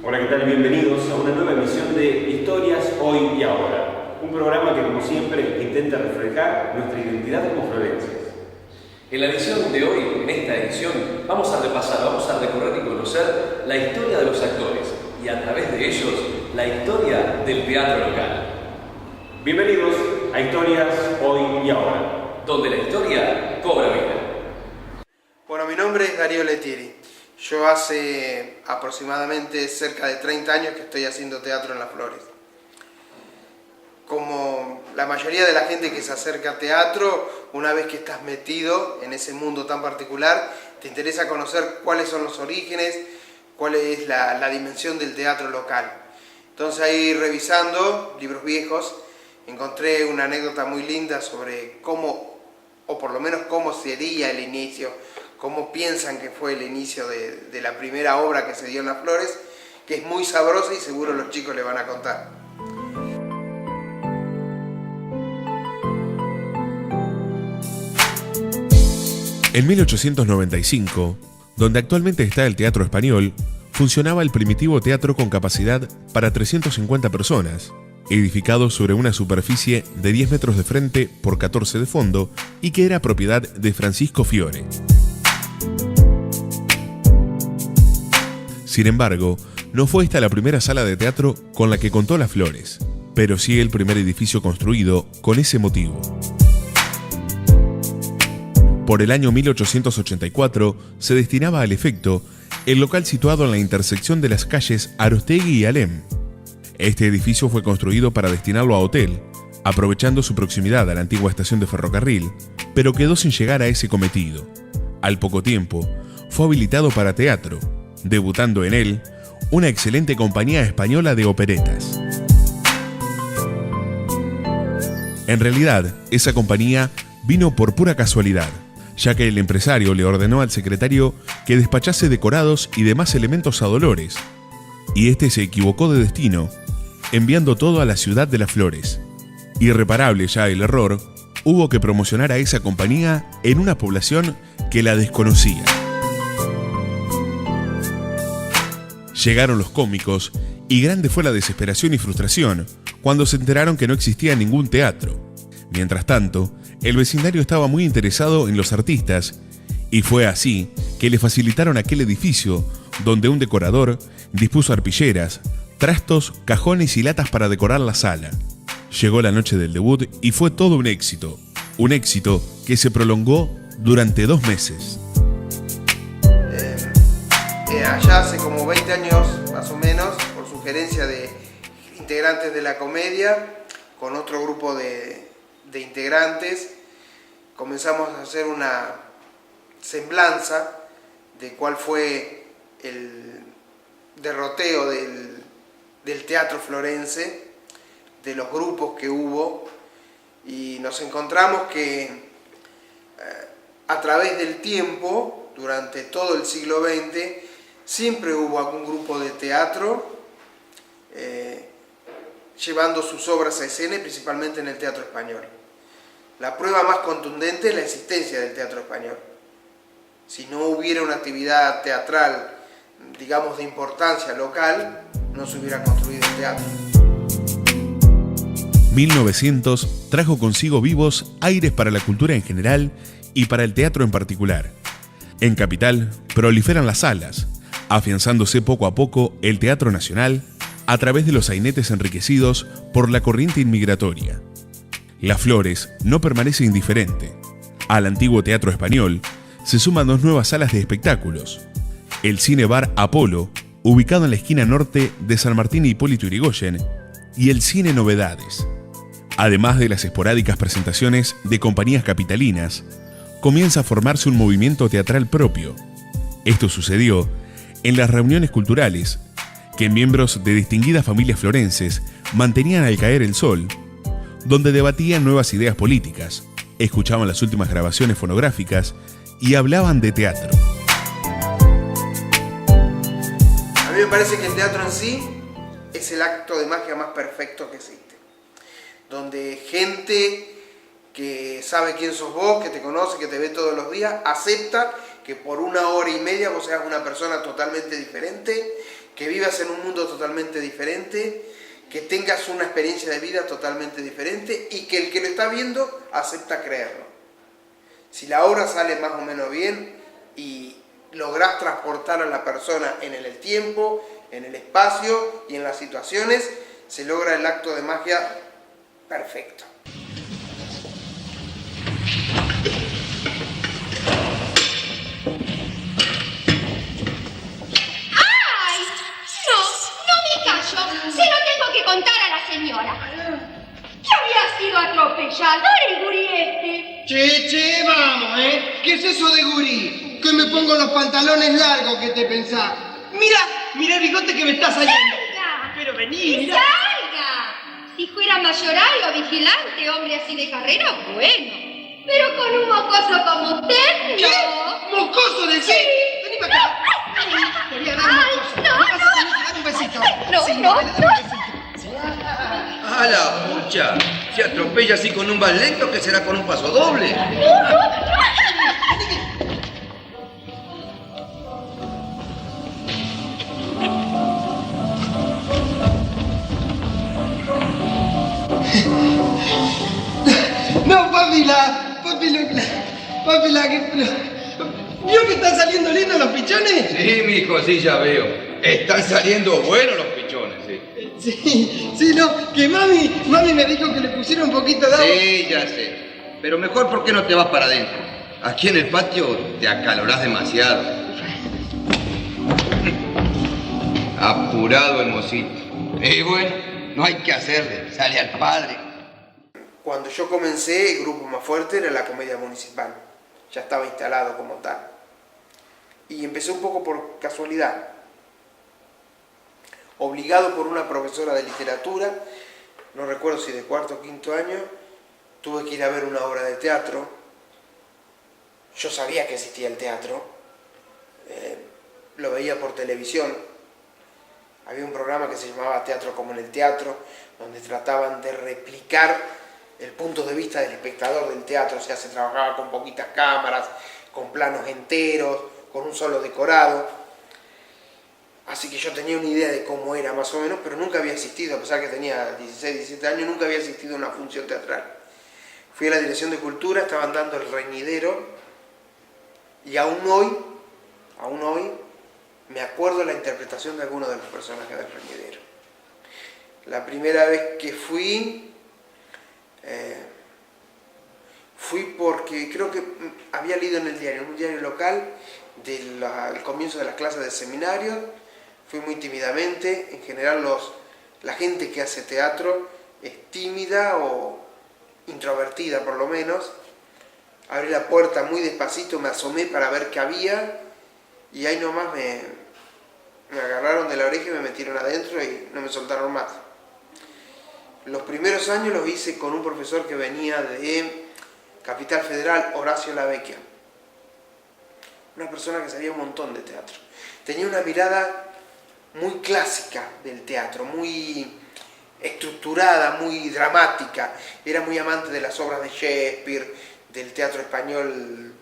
Hola, ¿qué tal? Bienvenidos a una nueva emisión de Historias Hoy y Ahora, un programa que, como siempre, intenta reflejar nuestra identidad como florenses. En la edición de hoy, en esta edición, vamos a repasar, vamos a recorrer y conocer la historia de los actores y a través de ellos, la historia del teatro local. Bienvenidos a Historias Hoy y Ahora, donde la historia cobra vida. Bueno, mi nombre es Darío Letieri. Yo hace aproximadamente cerca de 30 años que estoy haciendo teatro en Las Flores. Como la mayoría de la gente que se acerca a teatro, una vez que estás metido en ese mundo tan particular, te interesa conocer cuáles son los orígenes, cuál es la dimensión del teatro local. Entonces ahí revisando libros viejos, encontré una anécdota muy linda sobre cómo, o por lo menos cómo sería el inicio, cómo piensan que fue el inicio de la primera obra que se dio en Las Flores, que es muy sabrosa y seguro los chicos le van a contar. En 1895, donde actualmente está el Teatro Español, funcionaba el primitivo teatro con capacidad para 350 personas, edificado sobre una superficie de 10 metros de frente por 14 de fondo y que era propiedad de Francisco Fiore. Sin embargo, no fue esta la primera sala de teatro con la que contó Las Flores, pero sí el primer edificio construido con ese motivo. Por el año 1884 se destinaba al efecto el local situado en la intersección de las calles Aróstegui y Alem. Este edificio fue construido para destinarlo a hotel, aprovechando su proximidad a la antigua estación de ferrocarril, pero quedó sin llegar a ese cometido. Al poco tiempo, fue habilitado para teatro, debutando en él una excelente compañía española de operetas. En realidad, esa compañía vino por pura casualidad, ya que el empresario le ordenó al secretario que despachase decorados y demás elementos a Dolores, y este se equivocó de destino, enviando todo a la ciudad de Las Flores. Irreparable ya el error, hubo que promocionar a esa compañía en una población que la desconocía. Llegaron los cómicos y grande fue la desesperación y frustración cuando se enteraron que no existía ningún teatro. Mientras tanto, el vecindario estaba muy interesado en los artistas y fue así que le facilitaron aquel edificio donde un decorador dispuso arpilleras, trastos, cajones y latas para decorar la sala. Llegó la noche del debut y fue todo un éxito que se prolongó durante 2 meses. Allá hace como 20 años, más o menos, por sugerencia de integrantes de la comedia, con otro grupo de integrantes, comenzamos a hacer una semblanza de cuál fue el derroteo del teatro florense, de los grupos que hubo, y nos encontramos que a través del tiempo, durante todo el siglo XX, siempre hubo algún grupo de teatro llevando sus obras a escena, principalmente en el teatro español. La prueba más contundente es la existencia del teatro español. Si no hubiera una actividad teatral, digamos, de importancia local, no se hubiera construido el teatro. 1900 trajo consigo vivos aires para la cultura en general y para el teatro en particular. En Capital proliferan las salas, afianzándose poco a poco el Teatro Nacional a través de los sainetes enriquecidos por la corriente inmigratoria. Las Flores no permanece indiferente. Al antiguo Teatro Español se suman 2 nuevas salas de espectáculos: el Cine Bar Apolo, ubicado en la esquina norte de San Martín y Hipólito Yrigoyen, y el Cine Novedades. Además de las esporádicas presentaciones de compañías capitalinas, comienza a formarse un movimiento teatral propio. Esto sucedió en las reuniones culturales, que miembros de distinguidas familias florenses mantenían al caer el sol, donde debatían nuevas ideas políticas, escuchaban las últimas grabaciones fonográficas y hablaban de teatro. A mí me parece que el teatro en sí es el acto de magia más perfecto que existe, donde gente que sabe quién sos vos, que te conoce, que te ve todos los días, acepta que por 1 hora y media vos seas una persona totalmente diferente, que vivas en un mundo totalmente diferente, que tengas una experiencia de vida totalmente diferente y que el que lo está viendo acepta creerlo. Si la obra sale más o menos bien y lográs transportar a la persona en el tiempo, en el espacio y en las situaciones, se logra el acto de magia perfecto. Se lo tengo que contar a la señora. Que había sido atropellador el gurí este. Che, vamos, ¿Qué es eso de gurí? Que me pongo los pantalones largos, ¿qué te pensás? Mira el bigote que me está saliendo. ¡Salga! Pero vení, ¡Que mira. salga! Si fuera mayoral o vigilante, hombre así de carrera, bueno. Pero con un mocoso como usted, ¿Qué? no. ¿Mocoso de sí? Vení para acá. Vení, te voy a dar un Ay, mocoso. no, Me vas a tener que dar un besito. No, Sí, no, dale, dale un besito. ¡A la pucha! Se atropella así con un vas lento, que será con un paso doble. No, ¿vio que están saliendo lindos los pichones? Sí, mijo, sí, ya veo. Están saliendo buenos los pichones, sí. Sí, no, que mami me dijo que le pusiera un poquito de agua. Sí, ya sé. Pero mejor, ¿por qué no te vas para adentro? Aquí en el patio te acalorás demasiado. Apurado el mocito. Y bueno, no hay que hacerle, sale al padre. Cuando yo comencé, el grupo más fuerte era la Comedia Municipal. Ya estaba instalado como tal. Y empecé un poco por casualidad. Obligado por una profesora de literatura, no recuerdo si de cuarto o quinto año, tuve que ir a ver una obra de teatro. Yo sabía que existía el teatro, lo veía por televisión. Había un programa que se llamaba Teatro como en el Teatro, donde trataban de replicar el punto de vista del espectador del teatro. O sea, se trabajaba con poquitas cámaras, con planos enteros, con un solo decorado. Así que yo tenía una idea de cómo era más o menos, pero nunca había asistido, a pesar que tenía 16, 17 años, nunca había asistido a una función teatral. Fui a la Dirección de Cultura, estaban dando El Reñidero, y aún hoy, me acuerdo de la interpretación de algunos de los personajes del Reñidero. La primera vez que fui porque creo que había leído en un diario local, del comienzo de las clases de seminario. Fui muy tímidamente. En general la gente que hace teatro es tímida o introvertida por lo menos. Abrí la puerta muy despacito, me asomé para ver qué había y ahí nomás me agarraron de la oreja y me metieron adentro y no me soltaron más. Los primeros años los hice con un profesor que venía de Capital Federal, Horacio Lavecchia. Una persona que sabía un montón de teatro. Tenía una mirada muy clásica del teatro, muy estructurada, muy dramática. Era muy amante de las obras de Shakespeare, del teatro español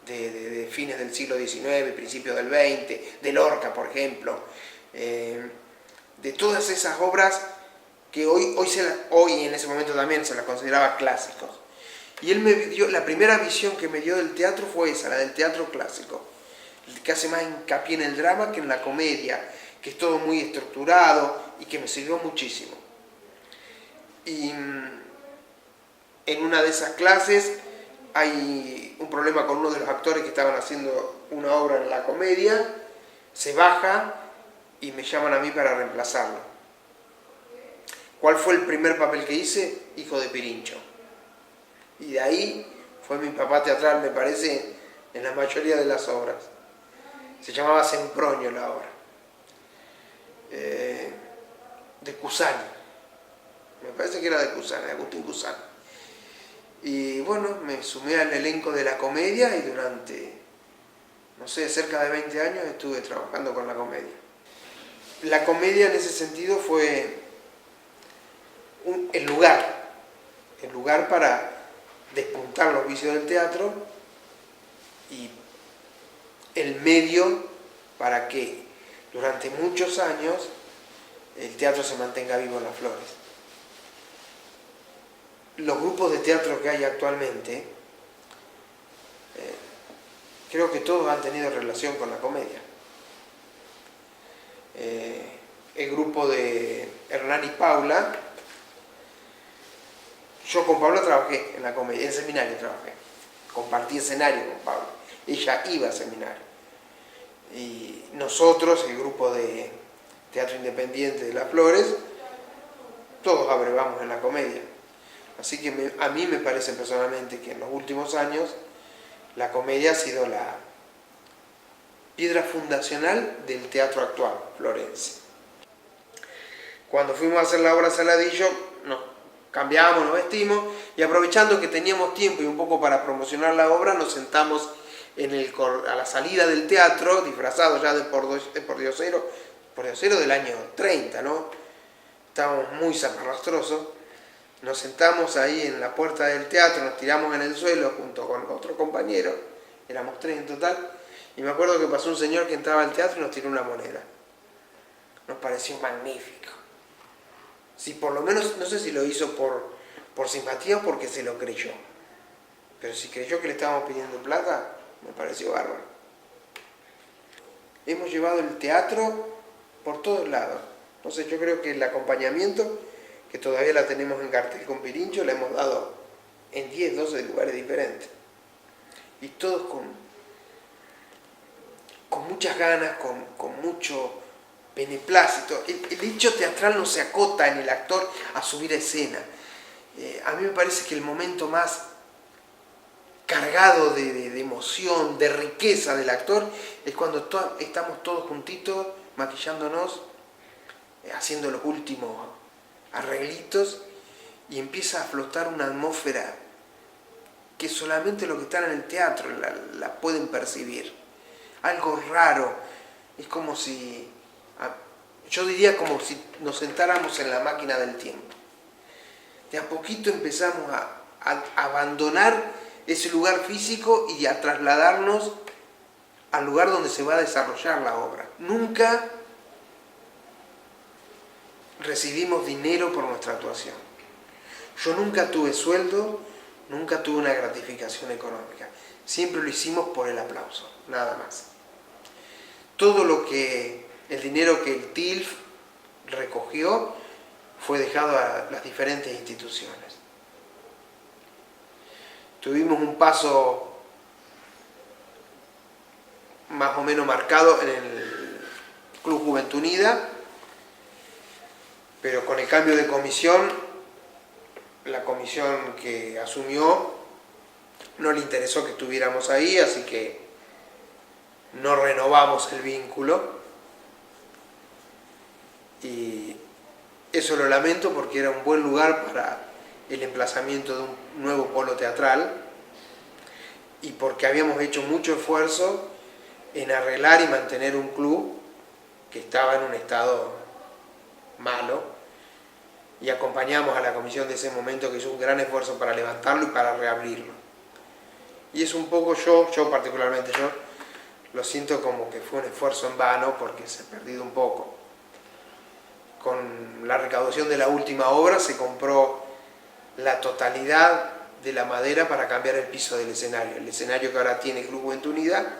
de fines del siglo XIX, principios del XX, de Lorca, por ejemplo. De todas esas obras que hoy en ese momento también se las consideraba clásicos. Y él me dio, la primera visión que me dio del teatro fue esa, la del teatro clásico, que hace más hincapié en el drama que en la comedia, que es todo muy estructurado y que me sirvió muchísimo. Y en una de esas clases hay un problema con uno de los actores que estaban haciendo una obra en la comedia, se baja y me llaman a mí para reemplazarlo. ¿Cuál fue el primer papel que hice? Hijo de Pirincho. Y de ahí fue mi papá teatral, me parece, en la mayoría de las obras. Se llamaba Semproño la obra. De Cusani. Me parece que era de Cusani, de Agustín Cusani. Y bueno, me sumé al elenco de la comedia y durante, no sé, cerca de 20 años estuve trabajando con la comedia. La comedia en ese sentido fue el lugar para despuntar los vicios del teatro y el medio para que durante muchos años el teatro se mantenga vivo en Las Flores. Los grupos de teatro que hay actualmente, creo que todos han tenido relación con la comedia. El grupo de Hernán y Paula, yo con Paula trabajé en la comedia, en el seminario trabajé, compartí escenario con Paula, ella iba al seminario. Y nosotros, el grupo de Teatro Independiente de Las Flores, todos abrevamos en la comedia. Así que a mí me parece personalmente que en los últimos años la comedia ha sido la piedra fundacional del teatro actual florense. Cuando fuimos a hacer la obra Saladillo, nos cambiamos, nos vestimos y aprovechando que teníamos tiempo y un poco para promocionar la obra, nos sentamos a la salida del teatro, disfrazados ya de pordiosero del año 30, ¿no? Estábamos muy zaparrastrosos. Nos sentamos ahí en la puerta del teatro, nos tiramos en el suelo junto con otro compañero, éramos 3 en total, y me acuerdo que pasó un señor que entraba al teatro y nos tiró una moneda. Nos pareció magnífico. Si por lo menos, no sé si lo hizo por simpatía o porque se lo creyó, pero si creyó que le estábamos pidiendo plata, me pareció bárbaro. Hemos llevado el teatro por todos lados. Entonces yo creo que el acompañamiento, que todavía la tenemos en cartel con Pirincho, la hemos dado en 10, 12 lugares diferentes. Y todos con muchas ganas, con mucho beneplácito. El hecho teatral no se acota en el actor a subir a escena. A mí me parece que el momento más cargado de emoción, de riqueza del actor, es cuando estamos todos juntitos, maquillándonos, haciendo los últimos arreglitos, y empieza a flotar una atmósfera que solamente los que están en el teatro la pueden percibir. Algo raro, es como si, yo diría como si nos sentáramos en la máquina del tiempo. De a poquito empezamos a abandonar ese lugar físico y a trasladarnos al lugar donde se va a desarrollar la obra. Nunca recibimos dinero por nuestra actuación. Yo nunca tuve sueldo, nunca tuve una gratificación económica. Siempre lo hicimos por el aplauso, nada más. Todo el dinero que el TILF recogió fue dejado a las diferentes instituciones. Tuvimos un paso más o menos marcado en el Club Juventud Unida, pero con el cambio de comisión, la comisión que asumió no le interesó que estuviéramos ahí, así que no renovamos el vínculo. Y eso lo lamento porque era un buen lugar para el emplazamiento de un nuevo polo teatral y porque habíamos hecho mucho esfuerzo en arreglar y mantener un club que estaba en un estado malo, y acompañamos a la comisión de ese momento que hizo un gran esfuerzo para levantarlo y para reabrirlo. Y es un poco yo particularmente, yo lo siento como que fue un esfuerzo en vano porque se ha perdido un poco. Con la recaudación de la última obra se compró la totalidad de la madera para cambiar el piso del escenario. El escenario que ahora tiene Club Juventud Unida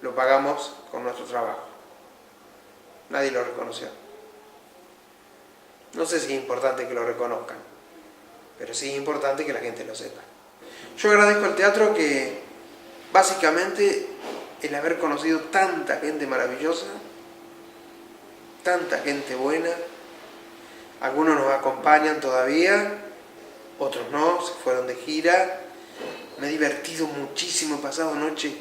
lo pagamos con nuestro trabajo. Nadie lo reconoció. No sé si es importante que lo reconozcan, pero sí es importante que la gente lo sepa. Yo agradezco al teatro que básicamente el haber conocido tanta gente maravillosa, tanta gente buena. Algunos nos acompañan todavía, otros no, se fueron de gira. Me he divertido muchísimo, he pasado noches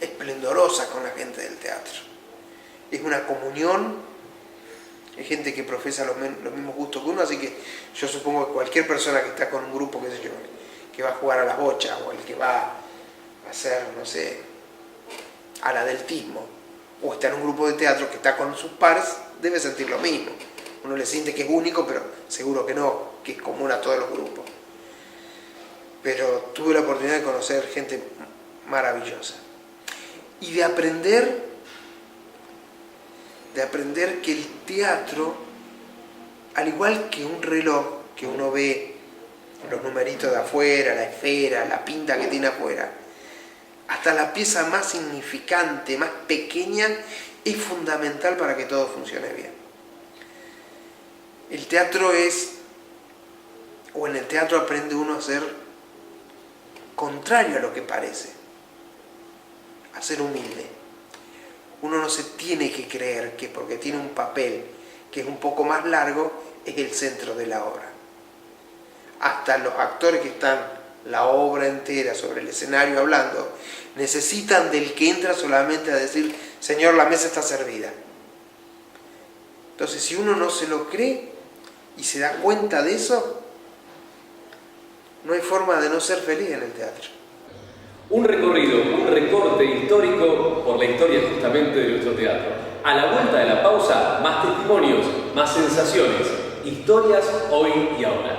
esplendorosas con la gente del teatro. Es una comunión, hay gente que profesa los mismos gustos que uno, así que yo supongo que cualquier persona que está con un grupo, qué sé yo, que va a jugar a las bochas o el que va a hacer, no sé, al adeltismo, o está en un grupo de teatro que está con sus pares, debe sentir lo mismo. Uno le siente que es único, pero seguro que no, que es común a todos los grupos. Pero tuve la oportunidad de conocer gente maravillosa y de aprender de aprender que el teatro, al igual que un reloj que uno ve los numeritos de afuera, la esfera, la pinta que tiene afuera, hasta la pieza más significante, más pequeña, es fundamental para que todo funcione bien. El teatro en el teatro aprende uno a ser contrario a lo que parece, a ser humilde. Uno no se tiene que creer que porque tiene un papel que es un poco más largo, es el centro de la obra. Hasta los actores que están la obra entera sobre el escenario hablando, necesitan del que entra solamente a decir, Señor, la mesa está servida. Entonces, si uno no se lo cree y se da cuenta de eso, no hay forma de no ser feliz en el teatro. Un recorrido, un recorte histórico por la historia justamente de nuestro teatro. A la vuelta de la pausa, más testimonios, más sensaciones, historias hoy y ahora.